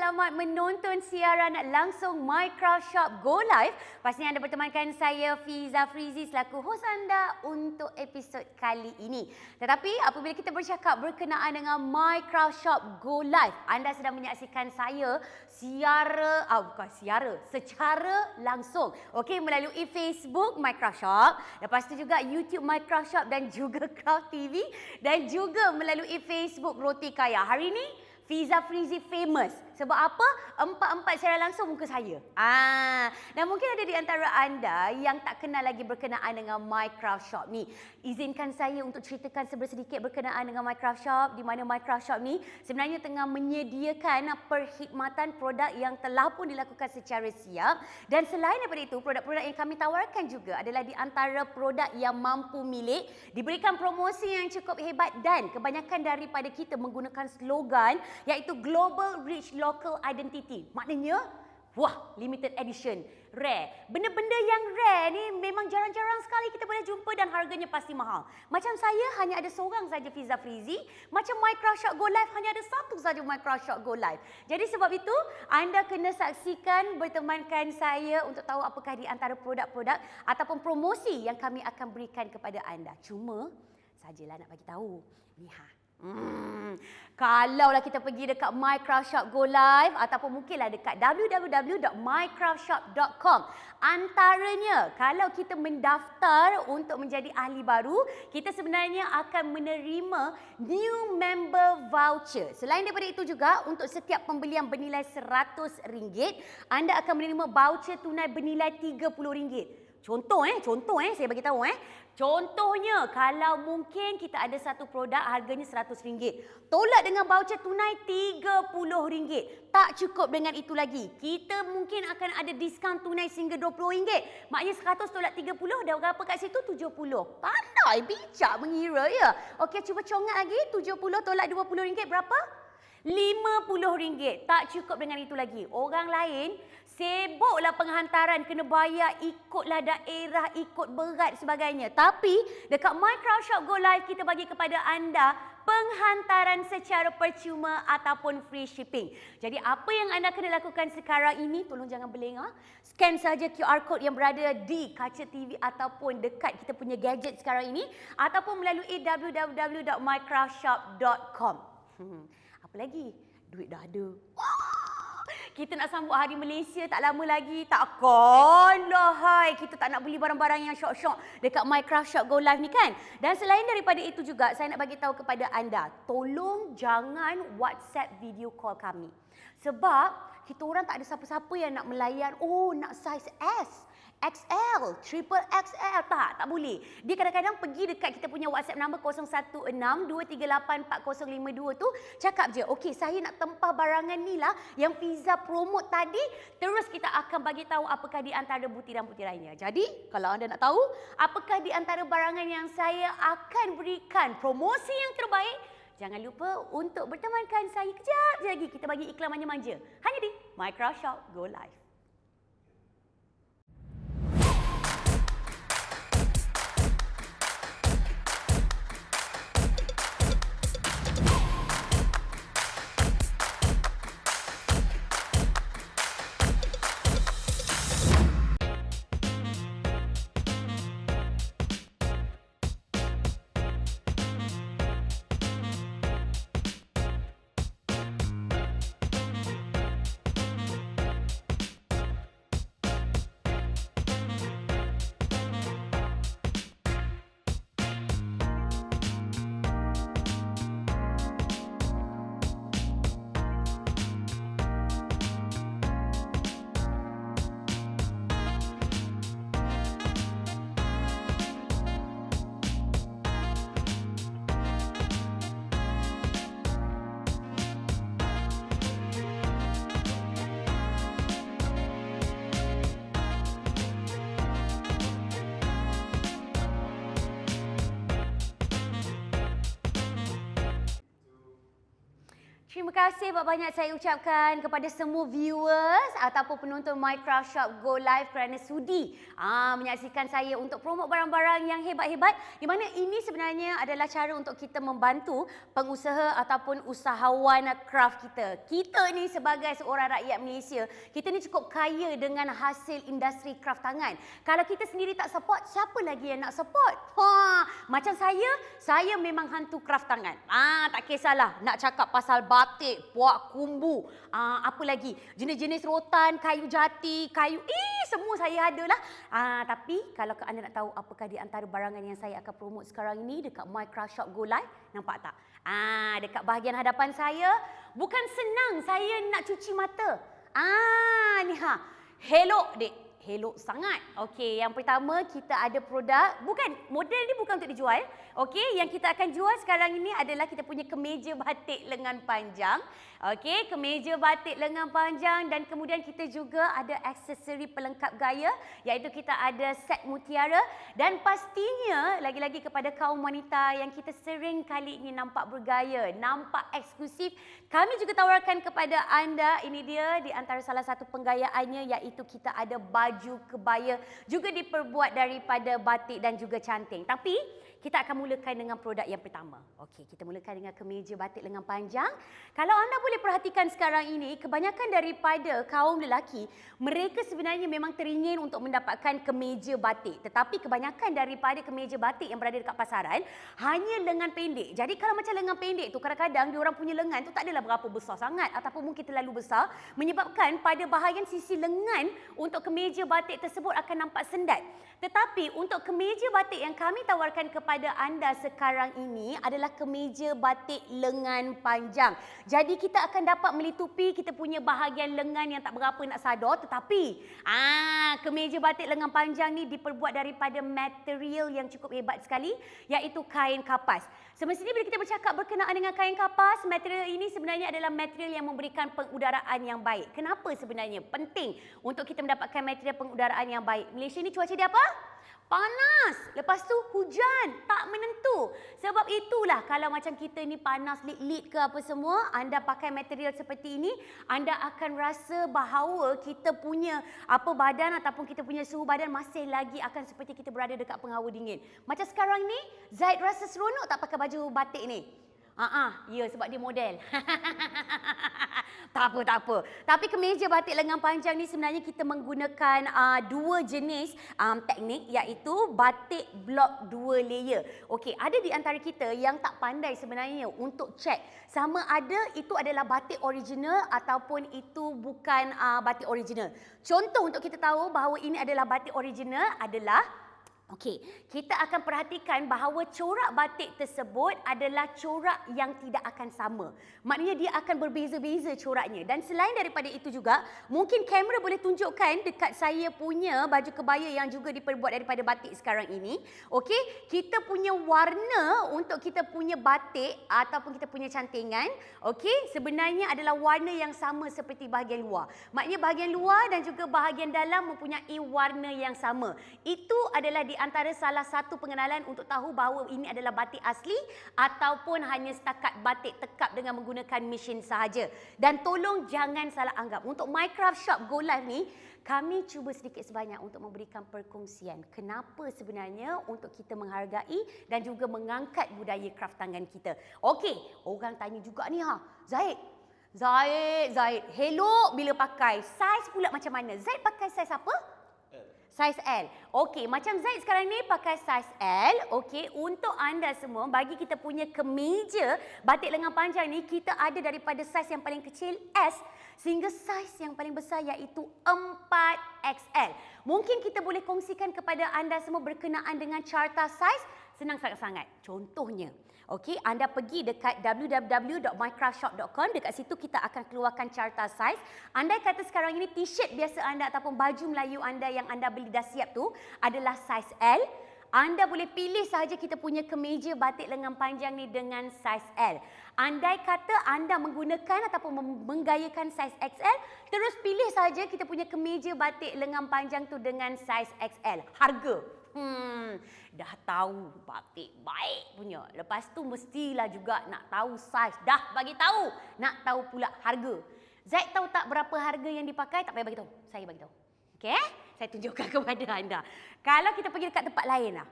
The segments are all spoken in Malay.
selamat menonton siaran langsung Mycraft Shop Go Live. Pastinya anda bertemankan saya Fiza Frizi selaku hos anda untuk episod kali ini. Tetapi apabila kita bercakap berkenaan dengan Mycraft Shop Go Live, anda sedang menyaksikan saya secara langsung. Okey, melalui Facebook Mycraft Shop, lepas tu juga YouTube Mycraft Shop dan juga Craft TV dan juga melalui Facebook Roti Kaya. Hari ini Fiza Frizi famous. Sebab apa? Empat-empat secara langsung muka saya. Dan mungkin ada di antara anda yang tak kenal lagi berkenaan dengan Mycraft Shop ni. Izinkan saya untuk ceritakan sedikit berkenaan dengan Mycraft Shop, di mana Mycraft Shop ni sebenarnya tengah menyediakan perkhidmatan produk yang telah pun dilakukan secara siap. Dan selain daripada itu, produk-produk yang kami tawarkan juga adalah di antara produk yang mampu milik, diberikan promosi yang cukup hebat dan kebanyakan daripada kita menggunakan slogan iaitu Global Reach Local Identity. Maknanya, wah, limited edition, rare. Benda-benda yang rare ni memang jarang-jarang sekali kita boleh jumpa dan harganya pasti mahal. Macam saya hanya ada seorang saja Fiza Frizi, macam Mycraft Shop Go Live hanya ada satu saja Mycraft Shop Go Live. Jadi sebab itu, anda kena saksikan, bertemankan saya untuk tahu apakah di antara produk-produk ataupun promosi yang kami akan berikan kepada anda. Cuma, sajalah nak bagi tahu. Lihat. Kalaulah kita pergi dekat Mycraft Shop Go Live ataupun mungkinlah dekat www.mycraftshop.com, antaranya kalau kita mendaftar untuk menjadi ahli baru, kita sebenarnya akan menerima new member voucher. Selain daripada itu juga, untuk setiap pembelian bernilai RM100, anda akan menerima voucher tunai bernilai RM30. Contoh saya bagi tahu Contohnya, kalau mungkin kita ada satu produk harganya RM100, tolak dengan voucher tunai RM30. Tak cukup dengan itu lagi. Kita mungkin akan ada diskaun tunai sehingga RM20. Maknanya 100 tolak 30, dah berapa kat situ? 70. Pandai, bijak mengira ya. Okey, cuba congat lagi. 70 tolak RM20 berapa? RM50. Tak cukup dengan itu lagi. Orang lain sibuklah penghantaran, kena bayar, ikutlah daerah, ikut berat sebagainya. Tapi dekat Mycraft Shop Go Live kita bagi kepada anda penghantaran secara percuma ataupun free shipping. Jadi apa yang anda kena lakukan sekarang ini, tolong jangan berlengah. Scan saja QR code yang berada di kaca TV ataupun dekat kita punya gadget sekarang ini, ataupun melalui www.mycraftshop.com. Apa lagi? Duit dah ada. Kita nak sambut Hari Malaysia tak lama lagi. Takkanlah hai, kita tak nak beli barang-barang yang syok-syok dekat Mycraft Shop Go Live ni kan. Dan selain daripada itu juga, saya nak bagi tahu kepada anda, tolong jangan WhatsApp video call kami. Sebab kita orang tak ada siapa-siapa yang nak melayan, nak size S, XL, triple XL. Tak boleh. Dia kadang-kadang pergi dekat kita punya WhatsApp number 0162384052 tu, cakap je, okey, saya nak tempah barangan ni lah yang Fiza promote tadi. Terus kita akan bagi tahu apakah di antara butiran-butiran lainnya. Jadi, kalau anda nak tahu apakah di antara barangan yang saya akan berikan promosi yang terbaik, jangan lupa untuk bertemankan saya kejap je lagi. Kita bagi iklan manja-manja hanya di Mycraft Shop Go Live. Terima kasih banyak saya ucapkan kepada semua viewers ataupun penonton MyCraft Shop Go Live kerana sudi menyaksikan saya untuk promote barang-barang yang hebat-hebat, di mana ini sebenarnya adalah cara untuk kita membantu pengusaha ataupun usahawan craft kita. Kita ni sebagai seorang rakyat Malaysia, kita ni cukup kaya dengan hasil industri craft tangan. Kalau kita sendiri tak support, siapa lagi yang nak support? Macam saya memang hantu craft tangan. Tak kisahlah nak cakap pasal batik, puak kumbu, apa lagi, jenis-jenis rotan, kayu jati, kayu, semua saya ada lah. Tapi kalau anda nak tahu apakah di antara barangan yang saya akan promote sekarang ini dekat MyCraft Shop Go Live, nampak tak? Dekat bahagian hadapan saya, bukan senang saya nak cuci mata. Ni hello dek. Hello sangat. Okey, yang pertama kita ada produk, model ni bukan untuk dijual. Okey, yang kita akan jual sekarang ini adalah kita punya kemeja batik lengan panjang. Okey, kemeja batik lengan panjang, dan kemudian kita juga ada aksesori pelengkap gaya, iaitu kita ada set mutiara, dan pastinya lagi-lagi kepada kaum wanita yang kita sering kali ingin nampak bergaya, nampak eksklusif, kami juga tawarkan kepada anda, ini dia di antara salah satu penggayaannya, iaitu kita ada baju kebaya juga diperbuat daripada batik dan juga canting. Tapi kita akan mulakan dengan produk yang pertama. Okey, kita mulakan dengan kemeja batik lengan panjang. Kalau anda boleh perhatikan sekarang ini, kebanyakan daripada kaum lelaki, mereka sebenarnya memang teringin untuk mendapatkan kemeja batik. Tetapi kebanyakan daripada kemeja batik yang berada dekat pasaran hanya lengan pendek. Jadi kalau macam lengan pendek tu, kadang-kadang diorang punya lengan tu tak adalah berapa besar sangat ataupun mungkin terlalu besar, menyebabkan pada bahagian sisi lengan untuk kemeja batik tersebut akan nampak sendat. Tetapi untuk kemeja batik yang kami tawarkan kepada anda sekarang ini adalah kemeja batik lengan panjang. Jadi kita akan dapat melitupi kita punya bahagian lengan yang tak berapa nak sadar, tetapi kemeja batik lengan panjang ni diperbuat daripada material yang cukup hebat sekali, iaitu kain kapas. Semestinya bila kita bercakap berkenaan dengan kain kapas, material ini sebenarnya adalah material yang memberikan pengudaraan yang baik. Kenapa sebenarnya penting untuk kita mendapatkan material pengudaraan yang baik? Malaysia ni cuaca dia apa? Panas. Lepas tu hujan, tak menentu. Sebab itulah kalau macam kita ni panas lit-lit ke apa semua, anda pakai material seperti ini, anda akan rasa bahawa kita punya badan ataupun kita punya suhu badan masih lagi akan seperti kita berada dekat penghawa dingin. Macam sekarang ni, Zaid rasa seronok tak pakai baju batik ni? Ya, sebab dia model. Tak apa. Tapi kemeja batik lengan panjang ni sebenarnya kita menggunakan dua jenis teknik, iaitu batik blok 2 layer. Okey, ada di antara kita yang tak pandai sebenarnya untuk cek sama ada itu adalah batik original ataupun itu bukan batik original. Contoh untuk kita tahu bahawa ini adalah batik original adalah, okey, kita akan perhatikan bahawa corak batik tersebut adalah corak yang tidak akan sama. Maknanya dia akan berbeza-beza coraknya. Dan selain daripada itu juga, mungkin kamera boleh tunjukkan dekat saya punya baju kebaya yang juga diperbuat daripada batik sekarang ini. Okey, kita punya warna untuk kita punya batik ataupun kita punya cantingan, okey, sebenarnya adalah warna yang sama seperti bahagian luar. Maknanya bahagian luar dan juga bahagian dalam mempunyai warna yang sama. Itu adalah di antara salah satu pengenalan untuk tahu bahawa ini adalah batik asli ataupun hanya setakat batik tekap dengan menggunakan mesin sahaja. Dan tolong jangan salah anggap, untuk MyCraft Shop Go Live ni, kami cuba sedikit sebanyak untuk memberikan perkongsian kenapa sebenarnya untuk kita menghargai dan juga mengangkat budaya craft tangan kita. Okey, orang tanya juga ni Zaid, hello bila pakai, saiz pula macam mana? Zaid pakai saiz apa? Saiz L. Okey, macam Zaid sekarang ni pakai saiz L. Okey, untuk anda semua, bagi kita punya kemeja batik lengan panjang ni, kita ada daripada saiz yang paling kecil S sehingga saiz yang paling besar, iaitu 4XL. Mungkin kita boleh kongsikan kepada anda semua berkenaan dengan carta saiz. Senang sangat-sangat. Contohnya, okey, anda pergi dekat www.mycraftshop.com. Dekat situ kita akan keluarkan carta saiz. Andai kata sekarang ini t-shirt biasa anda ataupun baju Melayu anda yang anda beli dah siap tu adalah saiz L, anda boleh pilih sahaja kita punya kemeja batik lengan panjang ni dengan saiz L. Andai kata anda menggunakan ataupun menggayakan saiz XL, terus pilih sahaja kita punya kemeja batik lengan panjang tu dengan saiz XL. Harga dah tahu batik baik punya. Lepas tu mestilah juga nak tahu saiz. Dah bagi tahu, nak tahu pula harga. Zaid tahu tak berapa harga yang dipakai? Tak payah bagi tahu. Saya bagi tahu. Okey? Saya tunjukkan kepada anda. Kalau kita pergi dekat tempat lain lah.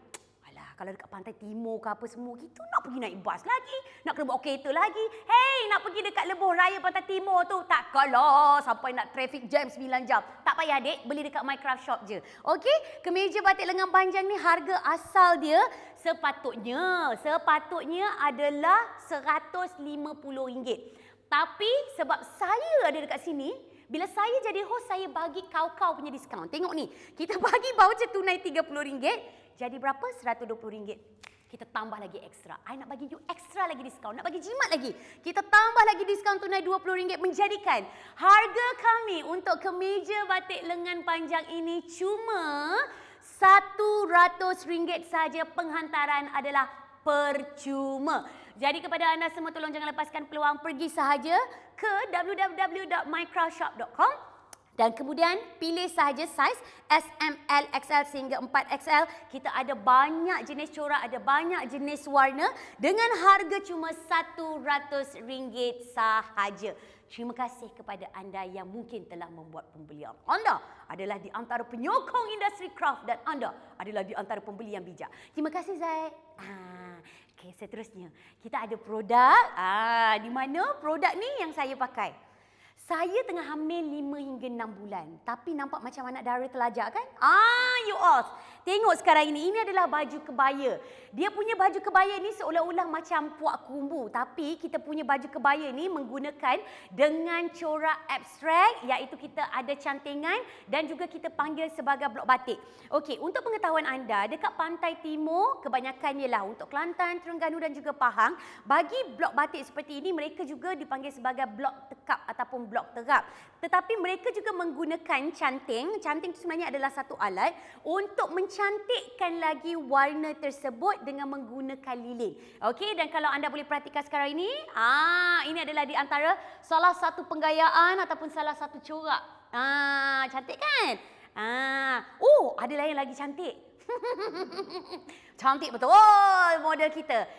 Alah, kalau dekat pantai timur ke apa semua, kita nak pergi naik bas lagi, nak kena bawa kereta lagi. Hey, nak pergi dekat lebuh raya pantai timur tu, tak kalah sampai nak traffic jam 9 jam. Tak payah adik, beli dekat Mycraft Shop je. Okey? Kemeja batik lengan panjang ni harga asal dia sepatutnya adalah RM150. Tapi sebab saya ada dekat sini, bila saya jadi host, saya bagi kau-kau punya diskaun. Tengok ni, kita bagi voucher tunai RM30. Jadi berapa? RM120. Kita tambah lagi ekstra. I nak bagi you ekstra lagi diskaun. Nak bagi jimat lagi. Kita tambah lagi diskaun tunai RM20 menjadikan harga kami untuk kemeja batik lengan panjang ini cuma RM100 saja. Penghantaran adalah percuma. Jadi kepada anda semua, tolong jangan lepaskan peluang, pergi sahaja ke www.mycraftshop.com dan kemudian pilih sahaja saiz S, M, L, XL sehingga 4XL. Kita ada banyak jenis corak, ada banyak jenis warna dengan harga cuma RM100 sahaja. Terima kasih kepada anda yang mungkin telah membuat pembelian. Anda adalah di antara penyokong industri craft dan anda adalah di antara pembeli yang bijak. Terima kasih Zaid. Okey, seterusnya kita ada produk. Di mana produk ni yang saya pakai? Saya tengah hamil 5 hingga 6 bulan. Tapi nampak macam anak dara telajak kan? You all. Tengok sekarang ini adalah baju kebaya. Dia punya baju kebaya ni seolah-olah macam puak kumbu. Tapi kita punya baju kebaya ni menggunakan dengan corak abstrak, iaitu kita ada cantingan dan juga kita panggil sebagai blok batik. Okey, untuk pengetahuan anda, dekat pantai timur kebanyakan ialah untuk Kelantan, Terengganu dan juga Pahang, bagi blok batik seperti ini mereka juga dipanggil sebagai blok tekap ataupun blok terap. Tetapi mereka juga menggunakan canting. Canting itu sebenarnya adalah satu alat untuk mencantikkan lagi warna tersebut dengan menggunakan lilin. Okey, dan kalau anda boleh perhatikan sekarang ini, ini adalah di antara salah satu penggayaan ataupun salah satu corak. Cantik kan? Ada lain lagi cantik. Cantik betul model kita.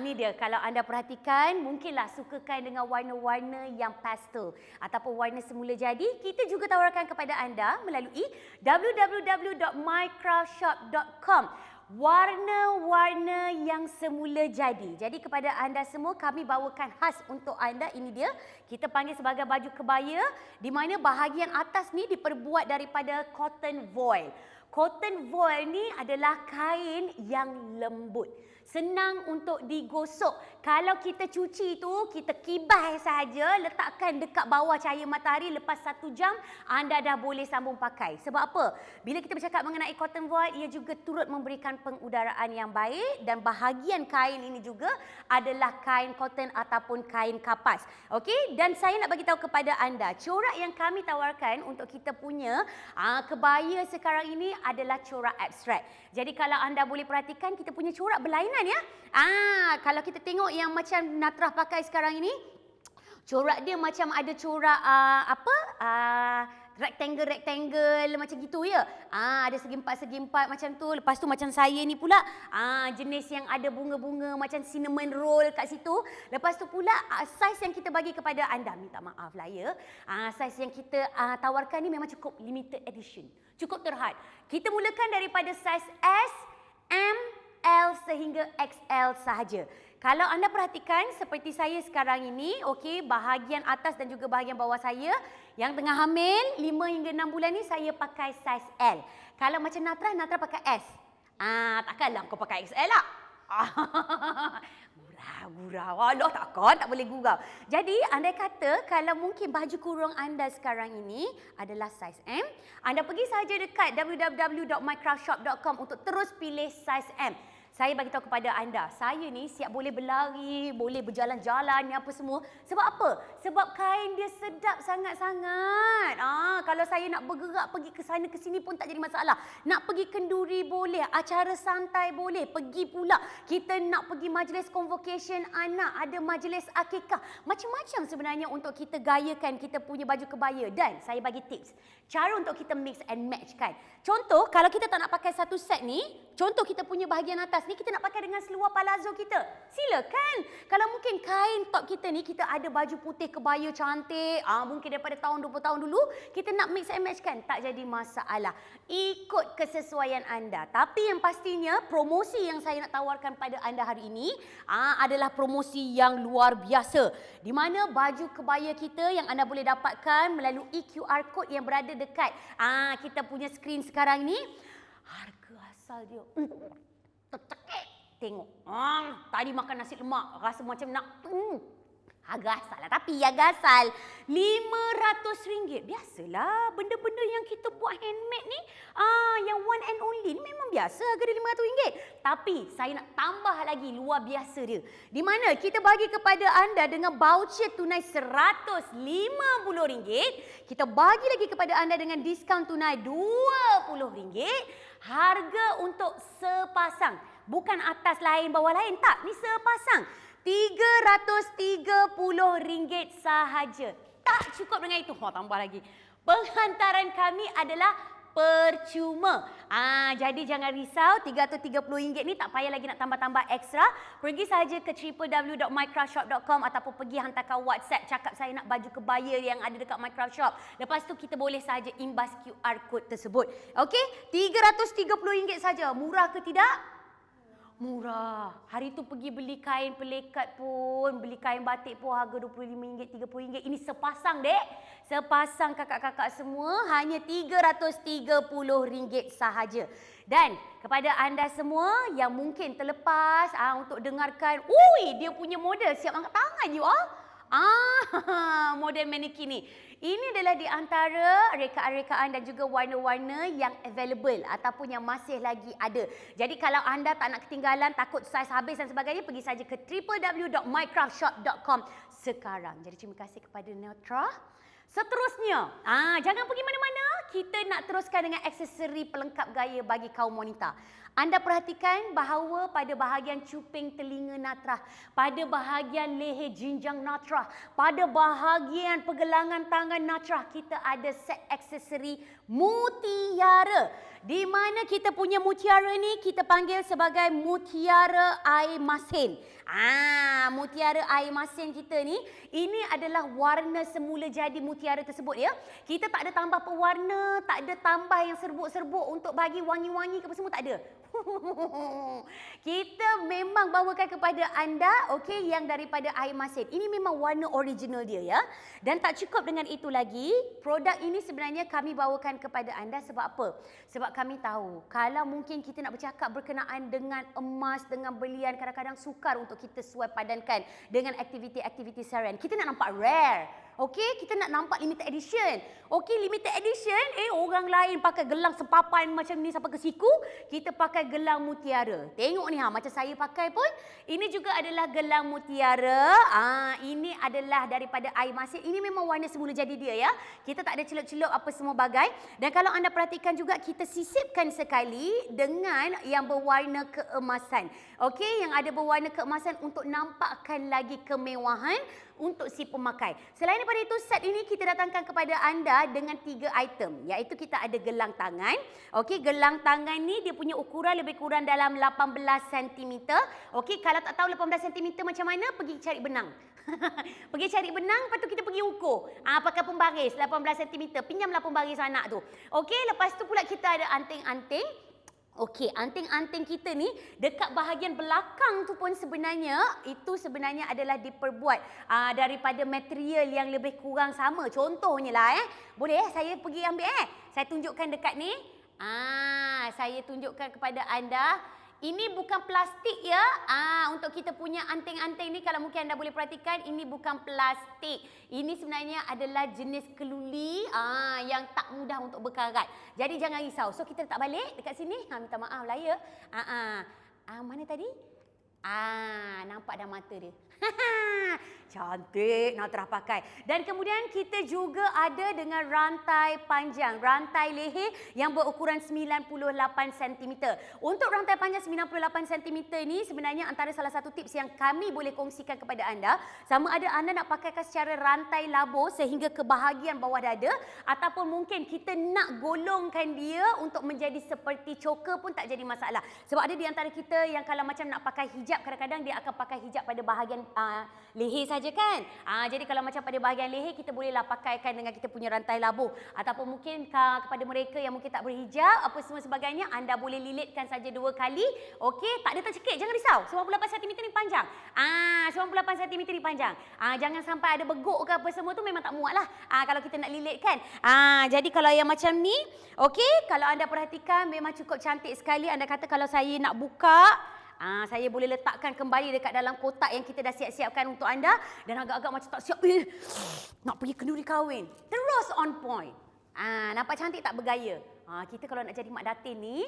Ini dia, kalau anda perhatikan mungkinlah sukakan dengan warna-warna yang pastel ataupun warna semula jadi. Kita juga tawarkan kepada anda melalui www.mycraftshop.com warna-warna yang semula jadi. Jadi kepada anda semua kami bawakan khas untuk anda. Ini dia, kita panggil sebagai baju kebaya di mana bahagian atas ni diperbuat daripada cotton voile. Cotton voile ni adalah kain yang lembut, senang untuk digosok. Kalau kita cuci tu, kita kibas saja, letakkan dekat bawah cahaya matahari, lepas 1 jam anda dah boleh sambung pakai. Sebab apa? Bila kita bercakap mengenai cotton voile, ia juga turut memberikan pengudaraan yang baik dan bahagian kain ini juga adalah kain cotton ataupun kain kapas. Okey, dan saya nak bagi tahu kepada anda, corak yang kami tawarkan untuk kita punya kebaya sekarang ini adalah corak abstrak. Jadi kalau anda boleh perhatikan, kita punya corak berlainan ya. Kalau kita tengok yang macam Natrah pakai sekarang ini, corak dia macam ada corak rectangle macam gitu ya. Ada segi empat macam tu. Lepas tu macam saya ni pula jenis yang ada bunga-bunga macam cinnamon roll kat situ. Lepas tu pula saiz yang kita bagi kepada anda, minta maaf lah ya, saiz yang kita tawarkan ni memang cukup limited edition, cukup terhad. Kita mulakan daripada saiz S, M, L sehingga XL sahaja. Kalau anda perhatikan seperti saya sekarang ini, okey, bahagian atas dan juga bahagian bawah saya yang tengah hamil 5 hingga 6 bulan ni saya pakai saiz L. Kalau macam Natrah pakai S. Takkanlah kau pakai XL lah. Gurau. Alah, tak boleh gurau. Jadi andai kata kalau mungkin baju kurung anda sekarang ini adalah saiz M, anda pergi saja dekat www.mycraftshop.com untuk terus pilih saiz M. Saya bagi tahu kepada anda, saya ni siap boleh berlari, boleh berjalan-jalan ni apa semua. Sebab apa? Sebab kain dia sedap sangat-sangat. Kalau saya nak bergerak pergi ke sana ke sini pun tak jadi masalah. Nak pergi kenduri boleh, acara santai boleh, pergi pula kita nak pergi majlis convocation anak, ada majlis akikah. Macam-macam sebenarnya untuk kita gayakan kita punya baju kebaya. Dan saya bagi tips, cara untuk kita mix and match kan. Contoh, kalau kita tak nak pakai satu set ni, contoh kita punya bahagian atas ni, kita nak pakai dengan seluar palazzo kita. Silakan. Kalau mungkin kain top kita ni, kita ada baju putih kebaya cantik, mungkin daripada tahun 20 tahun dulu, kita nak mix and match kan, tak jadi masalah. Ikut kesesuaian anda. Tapi yang pastinya, promosi yang saya nak tawarkan pada anda hari ini adalah promosi yang luar biasa. Di mana baju kebaya kita yang anda boleh dapatkan melalui QR code yang berada dekat kita punya skrin sekarang ni. Harga asal dia tercekik. Tengok. Tadi makan nasi lemak, rasa macam nak harga asal lah. Tapi harga asal RM500. Biasalah benda-benda yang kita buat handmade ni, yang one and only ni memang biasa harga dia RM500. Tapi saya nak tambah lagi luar biasa dia. Di mana kita bagi kepada anda dengan voucher tunai RM150. Kita bagi lagi kepada anda dengan diskaun tunai RM20. Harga untuk sepasang. Bukan atas lain, bawah lain. Tak, ni sepasang. RM330 sahaja. Tak cukup dengan itu. Tambah lagi. Penghantaran kami adalah percuma. Jadi jangan risau, RM330 ni tak payah lagi nak tambah-tambah ekstra. Pergi saja ke www.mycraftshop.com ataupun pergi hantarkan WhatsApp cakap saya nak baju kebaya yang ada dekat Mycraft Shop. Lepas tu kita boleh saja imbas QR code tersebut. Okey, RM330 saja. Murah ke tidak? Murah. Hari tu pergi beli kain pelekat pun, beli kain batik pun harga RM25, RM30. Ini sepasang, dek. Sepasang kakak-kakak semua hanya RM330 sahaja. Dan kepada anda semua yang mungkin terlepas untuk dengarkan, dia punya model siap angkat tangan you all. Model mannequin ni. Ini adalah di antara rekaan-rekaan dan juga warna-warna yang available ataupun yang masih lagi ada. Jadi kalau anda tak nak ketinggalan, takut saiz habis dan sebagainya, pergi saja ke www.mycraftshop.com sekarang. Jadi terima kasih kepada Neutra. Seterusnya, jangan pergi mana-mana. Kita nak teruskan dengan aksesori pelengkap gaya bagi kaum wanita. Anda perhatikan bahawa pada bahagian cuping telinga Natra, pada bahagian leher jinjang Natra, pada bahagian pergelangan tangan Natra, kita ada set aksesori mutiara. Di mana kita punya mutiara ni kita panggil sebagai mutiara air masin. Mutiara air masin kita ni, ini adalah warna semula jadi mutiara tersebut ya. Kita tak ada tambah pewarna, tak ada tambah yang serbuk-serbuk untuk bagi wangi-wangi ke apa semua, tak ada. Kita memang bawakan kepada anda yang daripada air masin. Ini memang warna original dia ya. Dan tak cukup dengan itu lagi, produk ini sebenarnya kami bawakan kepada anda sebab apa? Sebab kami tahu kalau mungkin kita nak bercakap berkenaan dengan emas, dengan belian, kadang-kadang sukar untuk kita sesuai padankan dengan aktiviti-aktiviti seharian. Kita nak nampak rare. Kita nak nampak limited edition. Limited edition, orang lain pakai gelang sepapan macam ni sampai ke siku, kita pakai gelang mutiara. Tengok ni macam saya pakai pun, ini juga adalah gelang mutiara. Ini adalah daripada air masin. Ini memang warna semula jadi dia ya. Kita tak ada celup-celup apa semua bagai. Dan kalau anda perhatikan juga, kita sisipkan sekali dengan yang berwarna keemasan. Yang ada berwarna keemasan untuk nampakkan lagi kemewahan untuk si pemakai. Selain daripada itu, set ini kita datangkan kepada anda dengan 3 item. Iaitu kita ada gelang tangan. Gelang tangan ni dia punya ukuran lebih kurang dalam 18 cm. Kalau tak tahu 18 cm macam mana, pergi cari benang. Pergi cari benang, lepas tu kita pergi ukur. Pakai pembaris 18 cm. Pinjamlah pembaris anak tu. Lepas tu pula kita ada anting-anting. Anting-anting kita ni dekat bahagian belakang tu pun sebenarnya adalah diperbuat daripada material yang lebih kurang sama. Contohnya lah boleh saya pergi ambil saya tunjukkan dekat ni. Saya tunjukkan kepada anda. Ini bukan plastik ya. Untuk kita punya anting-anting ni, kalau mungkin anda boleh perhatikan, ini bukan plastik. Ini sebenarnya adalah jenis keluli yang tak mudah untuk berkarat. Jadi jangan risau. So kita letak balik dekat sini. Minta maaf lah ya. Mana tadi? Nampak dah mata dia. Cantik Natra pakai. Dan kemudian kita juga ada dengan rantai panjang, rantai leher yang berukuran 98 cm. Untuk rantai panjang 98 cm ni sebenarnya antara salah satu tips yang kami boleh kongsikan kepada anda, sama ada anda nak pakaikan secara rantai labuh sehingga ke bahagian bawah dada, ataupun mungkin kita nak golongkan dia untuk menjadi seperti choker pun tak jadi masalah. Sebab ada di antara kita yang kalau macam nak pakai hijab, kadang-kadang dia akan pakai hijab pada bahagian leher saja kan. Jadi kalau macam pada bahagian leher kita bolehlah pakaikan dengan kita punya rantai labuh, ataupun mungkin kepada mereka yang mungkin tak berhijab apa semua sebagainya, anda boleh lilitkan saja 2 kali. Okey, tak ada tercekik, jangan risau. 98 cm ni panjang. 98 cm ni panjang. Jangan sampai ada beguk ke apa semua tu, memang tak muatlah kalau kita nak lilitkan. Jadi kalau yang macam ni, okey, kalau anda perhatikan memang cukup cantik sekali. Anda kata kalau saya nak buka, saya boleh letakkan kembali dekat dalam kotak yang kita dah siap-siapkan untuk anda, dan agak-agak macam tak siap, nak pergi kenduri kahwin. Terus on point. Nampak cantik tak, bergaya. Kita kalau nak jadi mak datin ni,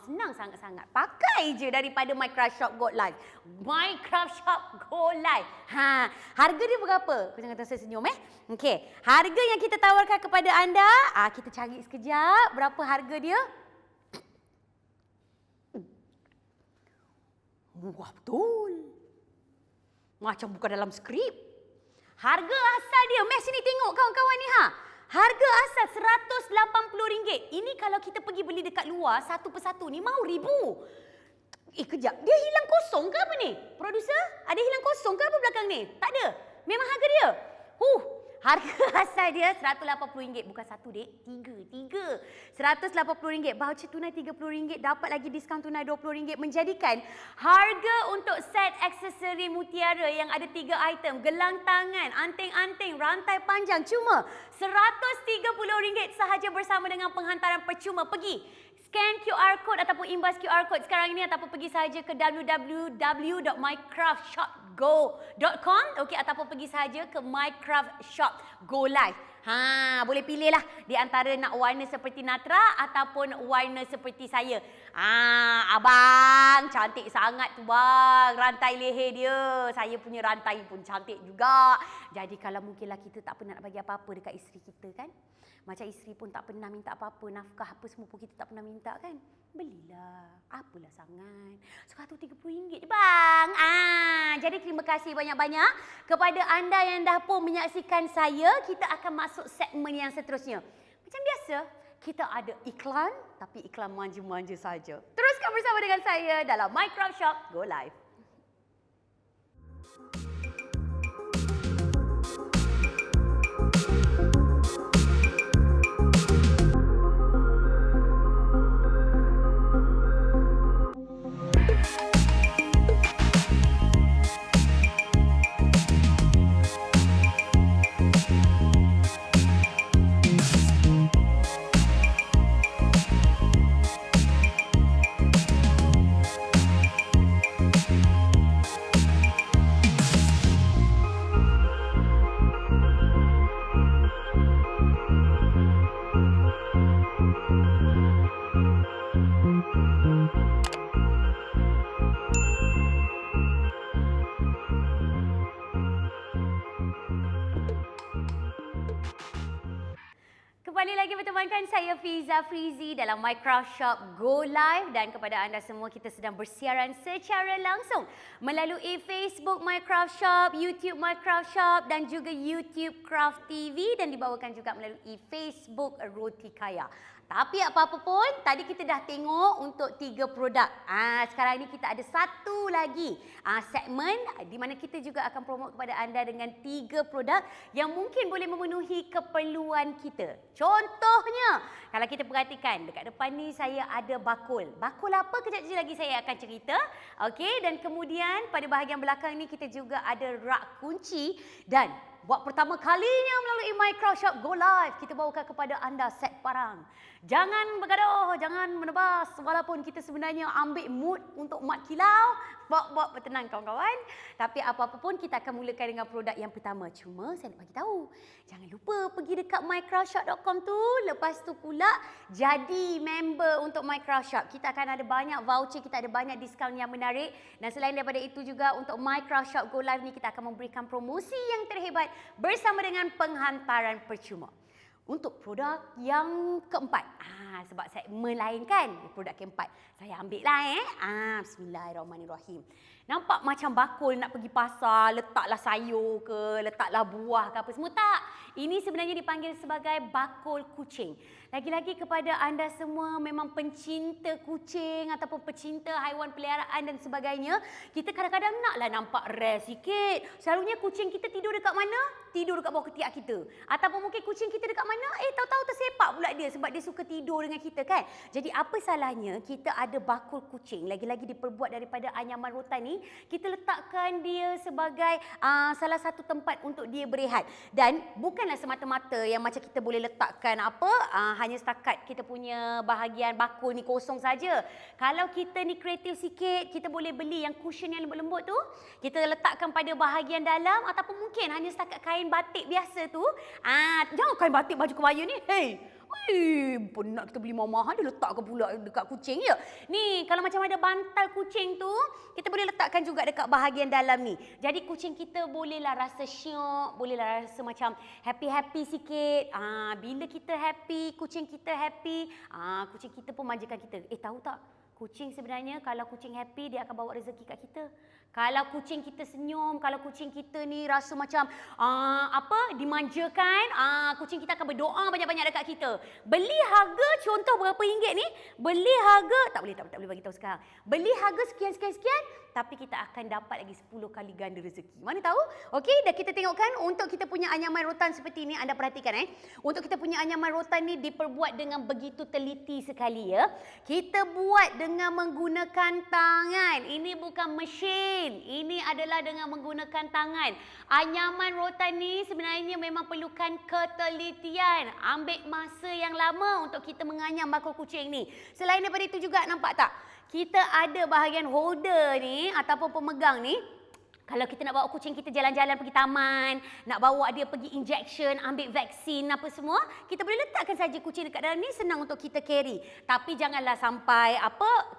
senang sangat-sangat. Pakai je daripada MyCraft Shop Go Live. MyCraft Shop Go Live. Harga dia berapa? Kau jangan tersenyum Okey. Harga yang kita tawarkan kepada anda, kita cari sekejap berapa harga dia. Wah, betul. Macam bukan dalam skrip. Harga asal dia, Max sini tengok kawan-kawan ni Harga asal RM180. Ini kalau kita pergi beli dekat luar, satu persatu ni mau RM1,000. Kejap, dia hilang kosong ke apa ni? Producer, ada hilang kosong ke apa belakang ni? Tak ada. Memang harga dia. Harga asal dia RM180. Bukan satu, dek. Tiga. RM180. Voucher tunai RM30. Dapat lagi diskaun tunai RM20. Menjadikan harga untuk set aksesori mutiara yang ada 3 item, gelang tangan, anting-anting, rantai panjang, cuma RM130 sahaja bersama dengan penghantaran percuma. Pergi scan QR code ataupun imbas QR code sekarang ini, ataupun pergi sahaja ke www.mycraftshopgo.com, okey, ataupun pergi sahaja ke MyCraft Shop Go Live. Boleh pilihlah di antara nak warna seperti Natra ataupun warna seperti saya. Abang, cantik sangat tu bang, rantai leher dia. Saya punya rantai pun cantik juga. Jadi kalau mungkinlah kita tak pernah nak bagi apa-apa dekat isteri kita kan. Macam isteri pun tak pernah minta apa-apa, nafkah apa semua pun kita tak pernah minta kan. Belilah, apalah sangat. RM130 je bang. Jadi terima kasih banyak-banyak kepada anda yang dah pun menyaksikan saya. Kita akan masuk segmen yang seterusnya. Macam biasa, kita ada iklan, tapi iklan manja-manja saja. Teruskan bersama dengan saya dalam MyCraft Shop Go Live. Kembali lagi bertemankan saya Fiza Frizi dalam MyCraft Shop Go Live, dan kepada anda semua kita sedang bersiaran secara langsung melalui Facebook MyCraft Shop, YouTube MyCraft Shop dan juga YouTube Craft TV, dan dibawakan juga melalui Facebook Roti Kaya. Tapi apa-apa pun, tadi kita dah tengok untuk 3 produk. Sekarang ni kita ada satu lagi segmen di mana kita juga akan promote kepada anda dengan 3 produk yang mungkin boleh memenuhi keperluan kita. Contohnya, kalau kita perhatikan dekat depan ni saya ada bakul. Bakul apa? Kejap lagi saya akan cerita. Okey, dan kemudian pada bahagian belakang ni kita juga ada rak kunci, dan Buat pertama kalinya melalui Microshop Go Live, kita bawakan kepada anda set parang. Jangan bergaduh, jangan menebas, walaupun kita sebenarnya ambil mood untuk mat kilau. Buat bertenang kawan-kawan. Tapi apa-apa pun kita akan mulakan dengan produk yang pertama. Cuma saya nak bagi tahu, jangan lupa pergi dekat microshop.com tu. Lepas tu pula jadi member untuk Microshop. Kita akan ada banyak voucher, kita ada banyak diskaun yang menarik. Dan selain daripada itu juga untuk Microshop Go Live ni kita akan memberikan promosi yang terhebat bersama dengan penghantaran percuma. Untuk produk yang keempat, sebab saya melainkan produk keempat, saya ambil lah Bismillahirrahmanirrahim. Nampak macam bakul nak pergi pasar, letaklah sayur ke, letaklah buah ke apa semua. Tak, ini sebenarnya dipanggil sebagai bakul kucing. Lagi-lagi kepada anda semua memang pencinta kucing ataupun pencinta haiwan peliharaan dan sebagainya, kita kadang-kadang naklah nampak rare sikit. Selalunya kucing kita tidur dekat mana? Tidur dekat bawah ketiak kita. Ataupun mungkin kucing kita dekat mana? Tahu-tahu tersepak pula dia sebab dia suka tidur dengan kita kan. Jadi apa salahnya kita ada bakul kucing, lagi-lagi diperbuat daripada anyaman rotan ni, kita letakkan dia sebagai salah satu tempat untuk dia berehat. Dan bukanlah semata-mata yang macam kita boleh letakkan hanya setakat kita punya bahagian bakul ni kosong saja. Kalau kita ni kreatif sikit, kita boleh beli yang cushion yang lembut-lembut tu, kita letakkan pada bahagian dalam, ataupun mungkin hanya setakat kain batik biasa tu. Jangan kain batik baju kebaya ni. Penat kita beli mahal-mahal, dia letakkan pula dekat kucing je. Ni, kalau macam ada bantal kucing tu, kita boleh letakkan juga dekat bahagian dalam ni. Jadi kucing kita bolehlah rasa syok, bolehlah rasa macam happy-happy sikit. Bila kita happy, kucing kita happy, kucing kita pun manjakan kita. Tahu tak? Kucing sebenarnya kalau kucing happy, dia akan bawa rezeki kat kita. Kalau kucing kita senyum, kalau kucing kita ni rasa macam dimanjakan, kucing kita akan berdoa banyak-banyak dekat kita. Beli harga contoh berapa ringgit ni? Beli harga tak boleh bagi tahu sekarang. Beli harga sekian, tapi kita akan dapat lagi 10 kali ganda rezeki. Mana tahu? Okey, dah kita tengokkan untuk kita punya anyaman rotan seperti ni, anda perhatikan Untuk kita punya anyaman rotan ni diperbuat dengan begitu teliti sekali ya. Kita buat dengan menggunakan tangan. Ini bukan mesin. Ini adalah dengan menggunakan tangan. Anyaman rotan ni sebenarnya memang perlukan ketelitian. Ambil masa yang lama untuk kita menganyam bakul kucing ni. Selain daripada itu juga, nampak tak? Kita ada bahagian holder ni ataupun pemegang ni. Kalau kita nak bawa kucing kita jalan-jalan pergi taman, nak bawa dia pergi injection, ambil vaksin apa semua, kita boleh letakkan saja kucing dekat dalam ni, senang untuk kita carry. Tapi janganlah sampai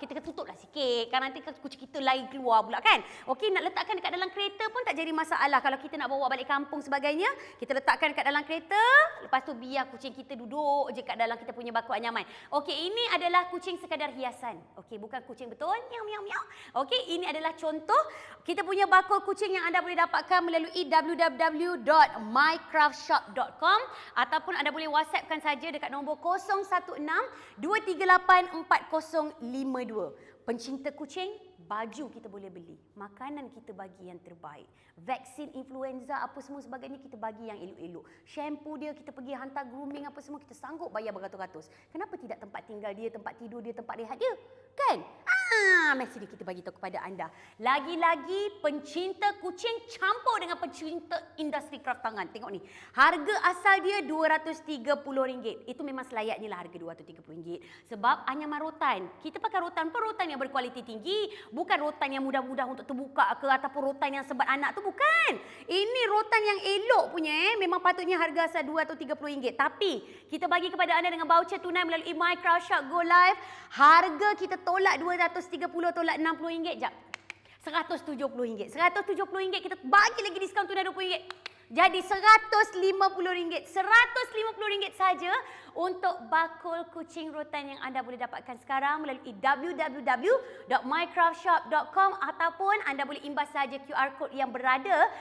kita tutuplah sikit, kan nanti kucing kita lari keluar pula kan. Okey, nak letakkan dekat dalam kereta pun tak jadi masalah. Kalau kita nak bawa balik kampung sebagainya, kita letakkan dekat dalam kereta, lepas tu biar kucing kita duduk je kat dalam kita punya bakul anyaman. Okey, ini adalah kucing sekadar hiasan. Okey, bukan kucing betul. Miau miau miau. Okey, ini adalah contoh kita punya bakul kucing yang anda boleh dapatkan melalui www.mycraftshop.com ataupun anda boleh WhatsAppkan saja dekat nombor 016 238 4052. Pencinta kucing, baju kita boleh beli, makanan kita bagi yang terbaik, vaksin influenza apa semua sebagainya kita bagi yang elok-elok, shampoo dia kita pergi hantar grooming apa semua kita sanggup bayar beratus-ratus. Kenapa tidak tempat tinggal dia, tempat tidur dia, tempat rehat dia? Kan? Mesti kita bagi tahu kepada anda. Lagi-lagi pencinta kucing campur dengan pencinta industri kraft tangan. Tengok ni. Harga asal dia RM230. Itu memang selayaknya lah harga RM230. Sebab anyaman rotan. Kita pakai rotan pun rotan yang berkualiti tinggi. Bukan rotan yang mudah-mudah untuk terbuka ke ataupun rotan yang sebat anak tu bukan. Ini rotan yang elok punya Memang patutnya harga asal RM230. Tapi kita bagi kepada anda dengan voucher tunai melalui Microshop Go Live. Harga kita tolak RM230, tolak RM60. Jap. RM170. RM170 kita bagi lagi diskaun tunai RM20. Jadi RM150. RM150 saja untuk bakul kucing rotan yang anda boleh dapatkan sekarang melalui www.mycraftshop.com ataupun anda boleh imbas saja QR code yang berada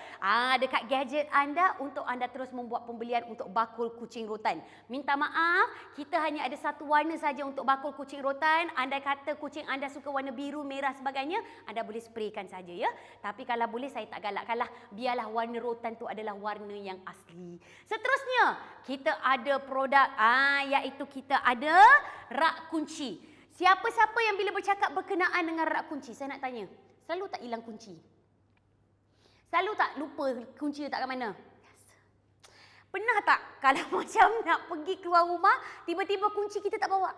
dekat gadget anda untuk anda terus membuat pembelian untuk bakul kucing rotan. Minta maaf, kita hanya ada satu warna saja untuk bakul kucing rotan. Anda kata kucing anda suka warna biru, merah sebagainya, anda boleh spraykan saja ya. Tapi kalau boleh saya tak galakkanlah, biarlah warna rotan tu adalah warna yang asli. Seterusnya, kita ada produk iaitu kita ada rak kunci. Siapa-siapa yang bila bercakap berkenaan dengan rak kunci, saya nak tanya, selalu tak hilang kunci? Selalu tak lupa kunci letak kat mana? Yes. Pernah tak kalau macam nak pergi keluar rumah, tiba-tiba kunci kita tak bawa?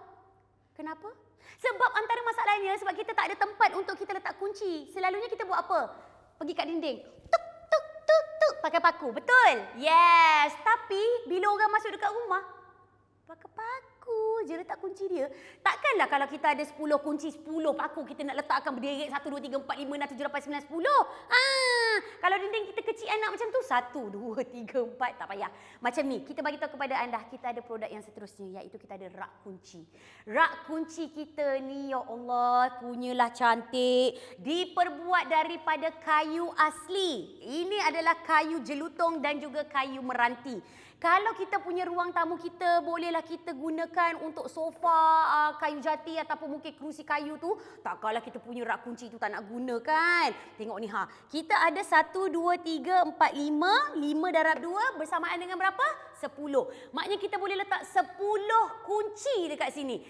Kenapa? Sebab antara masalahnya, sebab kita tak ada tempat untuk kita letak kunci. Selalunya kita buat apa? Pergi kat dinding. Tuk, tuk, tuk, tuk. Pakai paku. Betul? Yes. Tapi bila orang masuk dekat rumah, pakai paku je letak kunci dia. Takkanlah kalau kita ada 10 kunci, 10 paku kita nak letakkan berderet 1, 2, 3, 4, 5, 6, 7, 8, 9, 10. Kalau dinding kita kecil anak macam tu, 1, 2, 3, 4, tak payah. Macam ni, kita bagi tahu kepada anda, kita ada produk yang seterusnya, iaitu kita ada rak kunci. Rak kunci kita ni, ya Allah, punyalah cantik. Diperbuat daripada kayu asli. Ini adalah kayu jelutong dan juga kayu meranti. Kalau kita punya ruang tamu kita, bolehlah kita gunakan untuk sofa kayu jati ataupun mungkin kerusi kayu tu. Takkanlah kita punya rak kunci tu tak nak gunakan. Tengok ni ha. Kita ada 1, 2, 3, 4, 5. 5 darab 2 bersamaan dengan berapa? 10. Maknanya kita boleh letak 10 kunci dekat sini.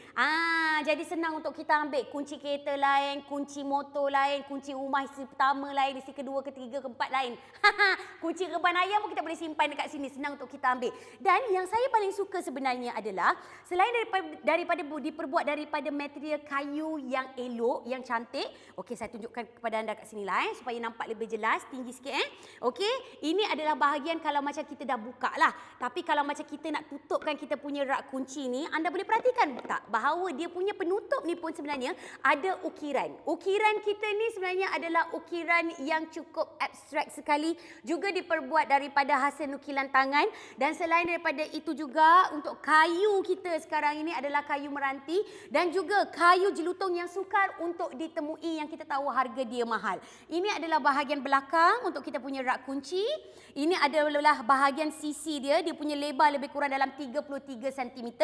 Jadi senang untuk kita ambil kunci kereta lain, kunci motor lain, kunci rumah isi pertama lain, isi kedua, ketiga, keempat lain. Kunci reban ayam pun kita boleh simpan dekat sini. Senang untuk kita ambil. Dan yang saya paling suka sebenarnya adalah selain daripada diperbuat daripada material kayu yang elok, yang cantik. Okey, saya tunjukkan kepada anda kat sini lah supaya nampak lebih jelas, tinggi sikit Okey, ini adalah bahagian kalau macam kita dah buka lah. Tapi kalau macam kita nak tutupkan kita punya rak kunci ni, anda boleh perhatikan tak bahawa dia punya penutup ni pun sebenarnya ada ukiran. Ukiran kita ni sebenarnya adalah ukiran yang cukup abstrak sekali, juga diperbuat daripada hasil nukilan tangan. Dan selain daripada itu juga, untuk kayu kita sekarang ini adalah kayu meranti dan juga kayu jelutong yang sukar untuk ditemui, yang kita tahu harga dia mahal. Ini adalah bahagian belakang untuk kita punya rak kunci. Ini adalah bahagian sisi dia. Dia punya lebar lebih kurang dalam 33 cm.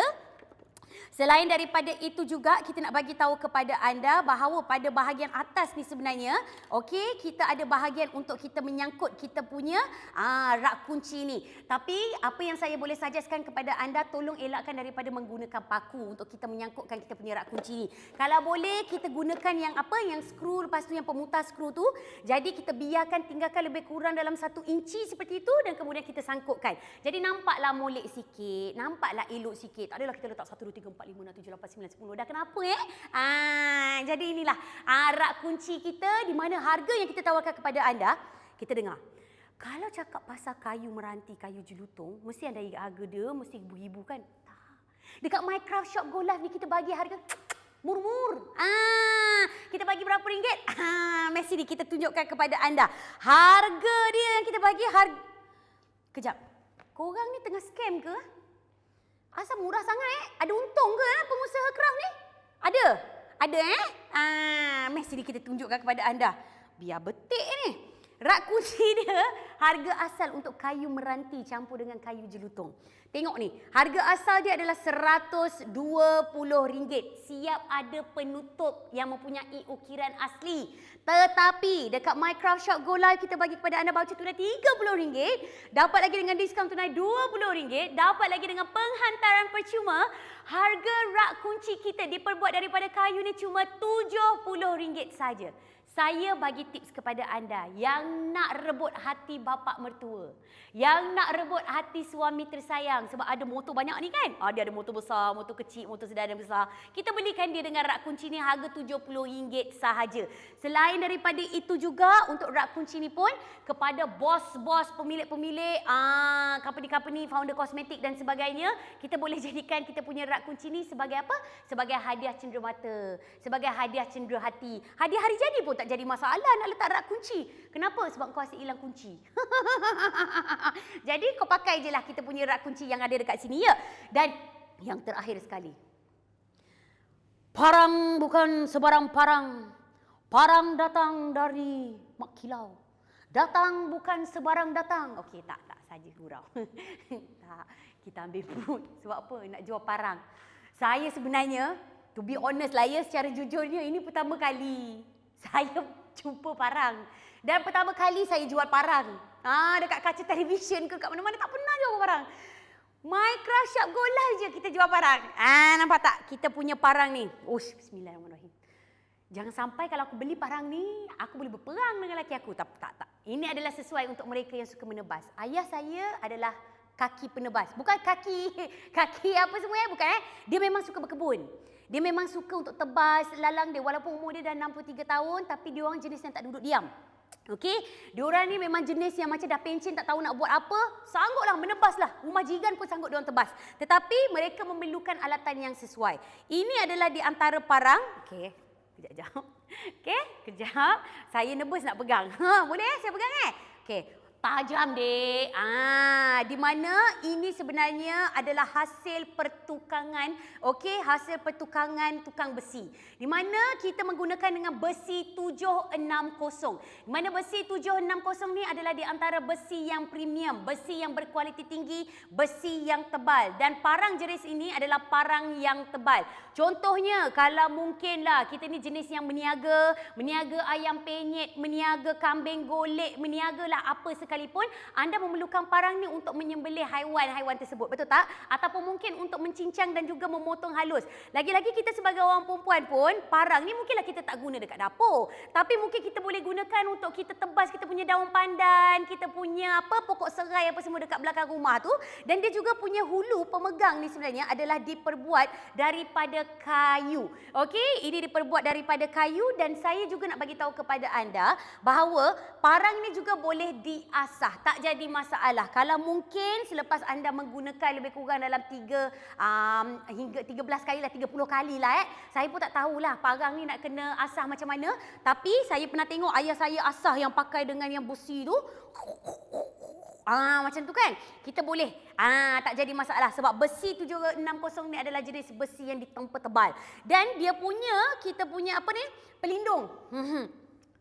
Selain daripada itu juga, kita nak bagi tahu kepada anda bahawa pada bahagian atas ni sebenarnya, okey, kita ada bahagian untuk kita menyangkut kita punya rak kunci ni. Tapi apa yang saya boleh suggestkan kepada anda, tolong elakkan daripada menggunakan paku untuk kita menyangkutkan kita punya rak kunci ni. Kalau boleh kita gunakan yang yang skru, lepas tu yang pemutar skru tu. Jadi kita biarkan, tinggalkan lebih kurang dalam 1 inci seperti itu dan kemudian kita sangkutkan. Jadi nampaklah molek sikit, nampaklah elok sikit. Tak adalah kita letak 1, 2, 3, 4, 5, 6, 7, 8, 9, 10. Dah kenapa jadi inilah rak kunci kita, di mana harga yang kita tawarkan kepada anda. Kita dengar. Kalau cakap pasal kayu meranti, kayu jelutong, mesti anda ingat harga dia mesti ribu-ribu kan? Tak. Dekat Minecraft Shop Go Live ni kita bagi harga murmur. Kita bagi berapa ringgit? Mesti ni kita tunjukkan kepada anda. Harga dia yang kita bagi Kejap. Korang ni tengah scam ke? Asal murah sangat Ada untung ke pengusaha craft ni? Ada? Ada mesti kita tunjukkan kepada anda. Biar betik ni. Rak kunci dia, harga asal untuk kayu meranti campur dengan kayu jelutong. Tengok ni, harga asal dia adalah RM120. Siap ada penutup yang mempunyai ukiran asli. Tetapi dekat Minecraft Shop Go Live kita bagi kepada anda voucher tunai RM30. Dapat lagi dengan diskaun tunai RM20. Dapat lagi dengan penghantaran percuma. Harga rak kunci kita diperbuat daripada kayu ni cuma RM70 saja. Saya bagi tips kepada anda yang nak rebut hati bapa mertua, yang nak rebut hati suami tersayang, sebab ada motor banyak ni kan. Dia ada motor besar, motor kecil, motor sedar dan besar. Kita belikan dia dengan rak kunci ni harga RM70 sahaja. Selain daripada itu juga, untuk rak kunci ni pun kepada bos-bos, pemilik-pemilik, company-company, founder kosmetik dan sebagainya, kita boleh jadikan kita punya rak kunci ni sebagai apa? Sebagai hadiah cenderamata, sebagai hadiah cendera hati. Hadiah hari jadi pun tak jadi masalah nak letak rak kunci. Kenapa? Sebab kau asyik hilang kunci. Jadi kau pakai je lah kita punya rak kunci yang ada dekat sini ya. Dan yang terakhir sekali. Parang bukan sebarang parang. Parang datang dari Mak Kilau. Datang bukan sebarang datang. Okey, tak saja gurau. Tak, kita ambil perut. Sebab apa? Nak jual parang. Saya sebenarnya, to be honest lah ya, secara jujurnya ini pertama kali saya jumpa parang. Dan pertama kali saya jual parang. Dekat kaca televisyen ke kat mana-mana tak pernah jual parang. Minecraft Shop Go Live je kita jual parang. Nampak tak? Kita punya parang ni. Bismillahirrahmanirrahim. Jangan sampai kalau aku beli parang ni, aku boleh berperang dengan laki aku. Tak. Ini adalah sesuai untuk mereka yang suka menebas. Ayah saya adalah kaki penebas. Bukan kaki apa semua bukan Dia memang suka berkebun. Dia memang suka untuk tebas lalang dia walaupun umur dia dah 63 tahun tapi dia orang jenis yang tak duduk diam. Okey, diorang ni memang jenis yang macam dah pencen tak tahu nak buat apa, sangguplah menebaslah. Rumah jiran pun sanggup diorang tebas. Tetapi mereka memerlukan alatan yang sesuai. Ini adalah di antara parang. Okey, kejap. Okey, kejap. Saya nervous nak pegang. Boleh saya pegang Okey. Tajam dek. Di mana ini sebenarnya adalah hasil pertukangan, okey, hasil pertukangan tukang besi. Di mana kita menggunakan dengan besi 760. Di mana besi 760 ni adalah di antara besi yang premium, besi yang berkualiti tinggi, besi yang tebal dan parang jenis ini adalah parang yang tebal. Contohnya kalau mungkinlah kita ni jenis yang meniaga ayam penyet, meniaga kambing golek, meniagalah apa sekalipun, anda memerlukan parang ni untuk menyembelih haiwan-haiwan tersebut, betul tak? Ataupun mungkin untuk mencincang dan juga memotong halus. Lagi-lagi kita sebagai orang perempuan pun, parang ni mungkinlah kita tak guna dekat dapur, tapi mungkin kita boleh gunakan untuk kita tebas kita punya daun pandan, kita punya pokok serai apa semua dekat belakang rumah tu. Dan dia juga punya hulu pemegang ni sebenarnya adalah diperbuat daripada kayu. Okey, ini diperbuat daripada kayu dan saya juga nak bagi tahu kepada anda bahawa parang ni juga boleh diasah, tak jadi masalah. Kalau mungkin selepas anda menggunakan lebih kurang dalam 3 hingga 13 kali lah, 30 kali lah Saya pun tak tahulah parang ni nak kena asah macam mana, tapi saya pernah tengok ayah saya asah yang pakai dengan yang besi tu. Macam tu kan. Kita boleh. Tak jadi masalah sebab besi 760 ni adalah jenis besi yang ditempa tebal. Dan dia punya, kita punya apa ni? Pelindung.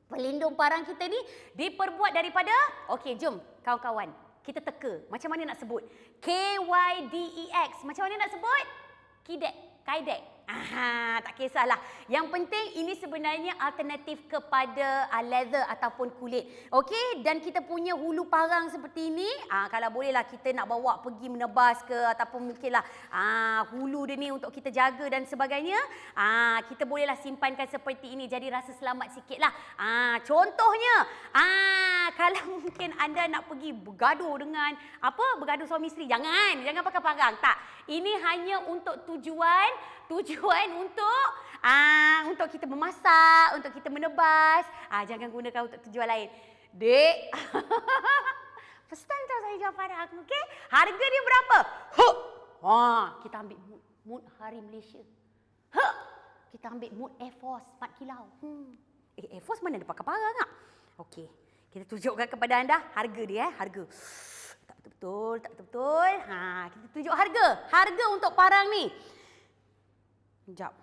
Pelindung parang kita ni diperbuat daripada, okey jom kawan-kawan. Kita teka. Macam mana nak sebut? KYDEX. Macam mana nak sebut? Kydex. Tak kisahlah. Yang penting ini sebenarnya alternatif kepada leather ataupun kulit. Okey, dan kita punya hulu parang seperti ini, kalau bolehlah kita nak bawa pergi menebas ke ataupun mungkinlah hulu dia ni untuk kita jaga dan sebagainya, kita bolehlah simpankan seperti ini jadi rasa selamat sikitlah. Contohnya, kalau mungkin anda nak pergi bergaduh dengan bergaduh suami isteri, jangan pakai parang. Tak. Ini hanya untuk tujuan untuk kita memasak, untuk kita menebas. Jangan gunakan untuk tujuan lain. Dek. First time tahu saya jual parang, okey? Harga dia berapa? Kita ambil mood hari Malaysia. Kita ambil mood Air Force 4 kilau. Air Force mana ada pakai parang tak? Okey. Kita tunjukkan kepada anda harga dia, harga. Tak betul-betul. Kita tunjuk harga. Harga untuk parang ni. Sekejap.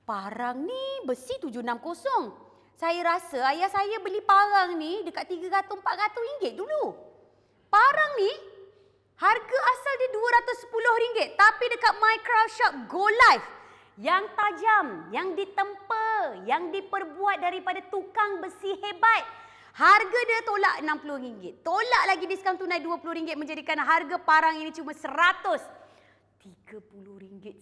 Parang ni besi 760. Saya rasa ayah saya beli parang ni dekat 300-400 ringgit dulu. Parang ni harga asal dia RM210. Tapi dekat MyCraft Shop Go Live, yang tajam, yang ditempa, yang diperbuat daripada tukang besi hebat, harga dia tolak RM60. Tolak lagi diskaun tunai RM20 menjadikan harga parang ini cuma RM130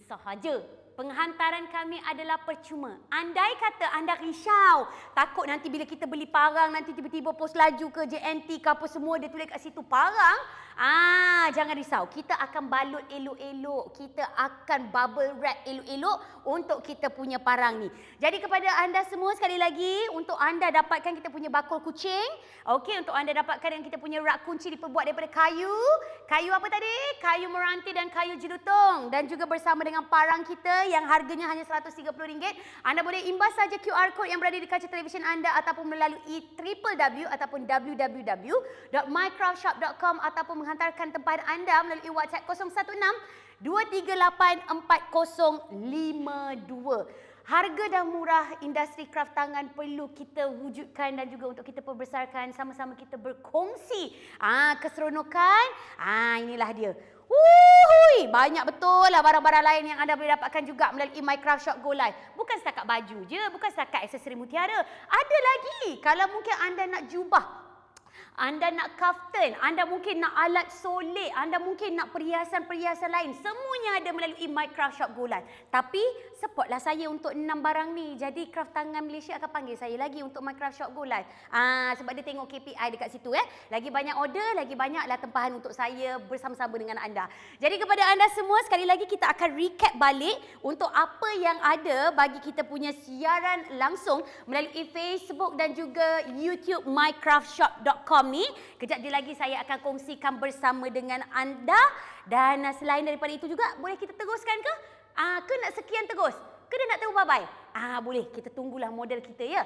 sahaja. Penghantaran kami adalah percuma. Andai kata anda risau, takut nanti bila kita beli parang nanti tiba-tiba pos laju ke JNT ke apa semua dia tulis kat situ parang, jangan risau. Kita akan balut elok-elok. Kita akan bubble wrap elok-elok untuk kita punya parang ni. Jadi kepada anda semua sekali lagi, untuk anda dapatkan kita punya bakul kucing. Okey, untuk anda dapatkan yang kita punya rak kunci diperbuat daripada kayu. Kayu apa tadi? Kayu meranti dan kayu jelutong. Dan juga bersama dengan parang kita yang harganya hanya RM130. Anda boleh imbas saja QR code yang berada di kaca televisyen anda ataupun melalui www ataupun www.mycraftshop.com ataupun menghantarkan tempahan anda melalui WhatsApp 016-238-4052. Harga dah murah, industri kraft tangan perlu kita wujudkan dan juga untuk kita perbesarkan, sama-sama kita berkongsi keseronokan. Inilah dia. Banyak betul lah barang-barang lain yang anda boleh dapatkan juga melalui MyCraft Shop Go Live. Bukan setakat baju je, bukan setakat aksesori mutiara. Ada lagi kalau mungkin anda nak jubah. anda nak kaftan, anda mungkin nak alat solek, anda mungkin nak perhiasan-perhiasan lain. Semuanya ada melalui Mycraft Shop Go Live. Tapi supportlah saya untuk 6 barang ni. Jadi Kraft Tangan Malaysia akan panggil saya lagi untuk Mycraft Shop Go Live. Sebab dia tengok KPI dekat situ. Lagi banyak order, lagi banyaklah tempahan untuk saya bersama-sama dengan anda. Jadi kepada anda semua, sekali lagi kita akan recap balik untuk apa yang ada bagi kita punya siaran langsung melalui Facebook dan juga YouTube mycraftshop.com ni. Kejap lagi saya akan kongsikan bersama dengan anda. Dan selain daripada itu juga, boleh kita teruskan ke? Ke nak sekian terus? Ke dia nak tahu bye-bye? Boleh, kita tunggulah model kita ya.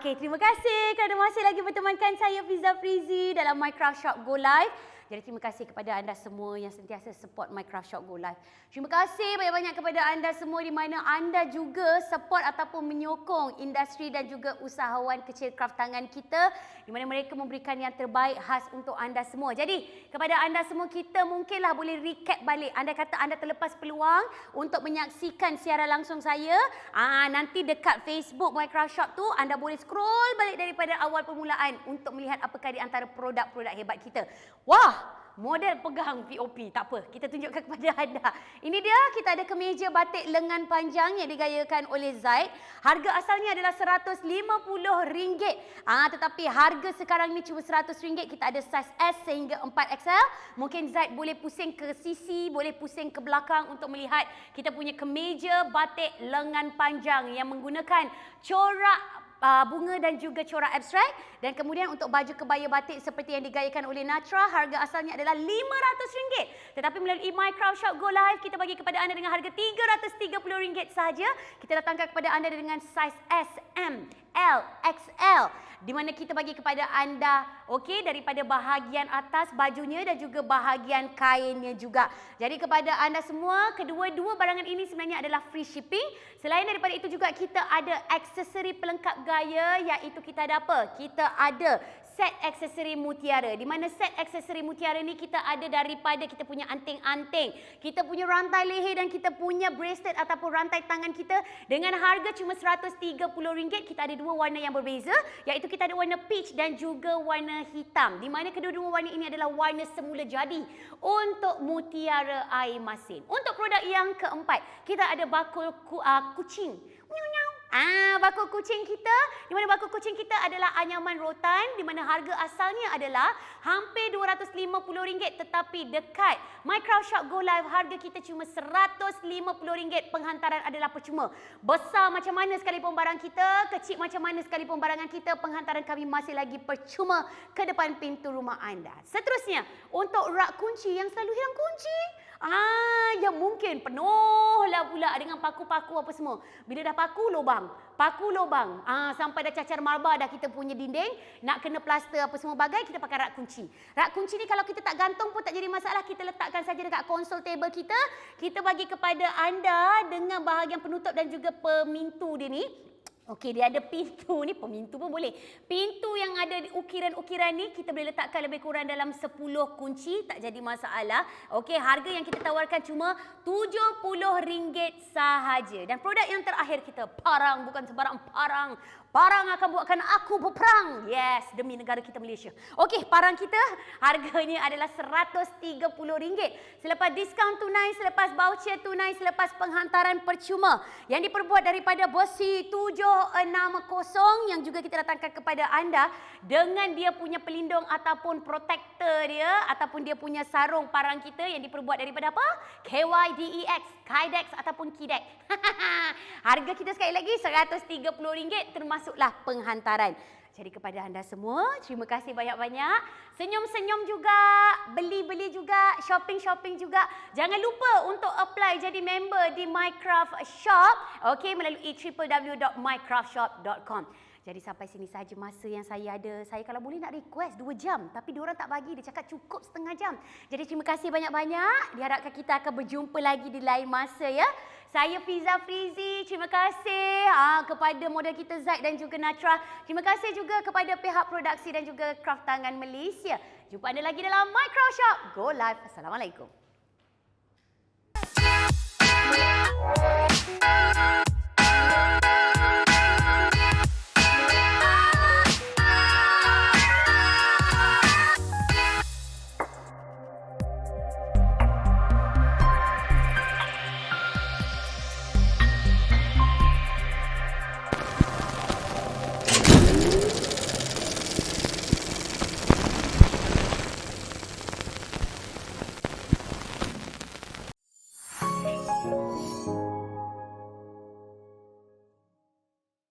Okey, terima kasih kerana masih lagi bertemankan saya Fiza Frizi dalam Mycraft Shop Go Live. Jadi terima kasih kepada anda semua yang sentiasa support Mycraft Shop Go Live. Terima kasih banyak-banyak kepada anda semua di mana anda juga support ataupun menyokong industri dan juga usahawan kecil kraft tangan kita, di mana mereka memberikan yang terbaik khas untuk anda semua. Jadi kepada anda semua, kita mungkinlah boleh recap balik. Anda kata anda terlepas peluang untuk menyaksikan siaran langsung saya. Nanti dekat Facebook Mycraft Shop tu anda boleh scroll balik daripada awal permulaan untuk melihat apakah di antara produk-produk hebat kita. Wah, model pegang POP. Tak apa, kita tunjukkan kepada anda. Ini dia, kita ada kemeja batik lengan panjang yang digayakan oleh Zaid. Harga asalnya adalah RM150. Tetapi harga sekarang ni cuma RM100. Kita ada saiz S sehingga 4XL. Mungkin Zaid boleh pusing ke sisi, boleh pusing ke belakang untuk melihat kita punya kemeja batik lengan panjang yang menggunakan corak bunga dan juga corak abstrak. Dan kemudian untuk baju kebaya batik seperti yang digayakan oleh Natra, harga asalnya adalah RM500. Tetapi melalui Mycraft Shop Go Live, kita bagi kepada anda dengan harga RM330 sahaja. Kita datangkan kepada anda dengan saiz S, M, L, XL, di mana kita bagi kepada anda daripada bahagian atas bajunya dan juga bahagian kainnya juga. Jadi kepada anda semua, kedua-dua barangan ini sebenarnya adalah free shipping. Selain daripada itu juga kita ada aksesori pelengkap gaya, iaitu kita ada apa? Kita ada set aksesori mutiara, di mana set aksesori mutiara ni kita ada daripada kita punya anting-anting, kita punya rantai leher dan kita punya bracelet ataupun rantai tangan kita dengan harga cuma RM130. Kita ada dua warna yang berbeza, iaitu kita ada warna peach dan juga warna hitam, di mana kedua-dua warna ini adalah warna semula jadi untuk mutiara air masin. Untuk produk yang keempat, kita ada bakul kucing. Bakul kucing kita, di mana bakul kucing kita adalah anyaman rotan, di mana harga asalnya adalah hampir RM250, tetapi dekat Mycraft Shop Go Live harga kita cuma RM150. Penghantaran adalah percuma. Besar macam mana sekalipun barang kita, kecil macam mana sekalipun barangan kita, penghantaran kami masih lagi percuma ke depan pintu rumah anda. Seterusnya, untuk rak kunci yang selalu hilang kunci, yang mungkin penuh lah pula dengan paku-paku apa semua. Bila dah paku lubang, sampai dah cacar marba dah kita punya dinding, nak kena plaster apa semua bagai, kita pakai rak kunci. Rak kunci ni kalau kita tak gantung pun tak jadi masalah, kita letakkan saja dekat konsol table kita. Kita bagi kepada anda dengan bahagian penutup dan juga pemintu dia ni. Okey, dia ada pintu ni, pemintu pun boleh. Pintu yang ada ukiran-ukiran ni kita boleh letakkan lebih kurang dalam 10 kunci, tak jadi masalah. Okey, harga yang kita tawarkan cuma RM70 sahaja. Dan produk yang terakhir kita, parang, bukan sebarang parang. Parang akan buatkan aku berperang. Yes, demi negara kita Malaysia. Okey, parang kita harganya adalah RM130. Selepas diskaun tunai, selepas voucher tunai, selepas penghantaran percuma yang diperbuat daripada besi 760 yang juga kita datangkan kepada anda dengan dia punya pelindung ataupun protektor dia ataupun dia punya sarung parang kita yang diperbuat daripada apa? KYDEX, Kydex ataupun Kidex. Harga kita sekali lagi RM130 termasuklah penghantaran. Jadi kepada anda semua, terima kasih banyak-banyak. Senyum-senyum juga, beli-beli juga, shopping-shopping juga. Jangan lupa untuk apply jadi member di Mycraft Shop. Okey, melalui www.mycraftshop.com. Jadi sampai sini sahaja masa yang saya ada. Saya kalau boleh nak request 2 jam. Tapi diorang tak bagi. Dia cakap cukup setengah jam. Jadi terima kasih banyak-banyak. Diharapkan kita akan berjumpa lagi di lain masa ya. Saya Fiza Frizi. Terima kasih kepada model kita Zaid dan juga Natra. Terima kasih juga kepada pihak produksi dan juga Kraft Tangan Malaysia. Jumpa anda lagi dalam Mycraft Shop. Go live. Assalamualaikum.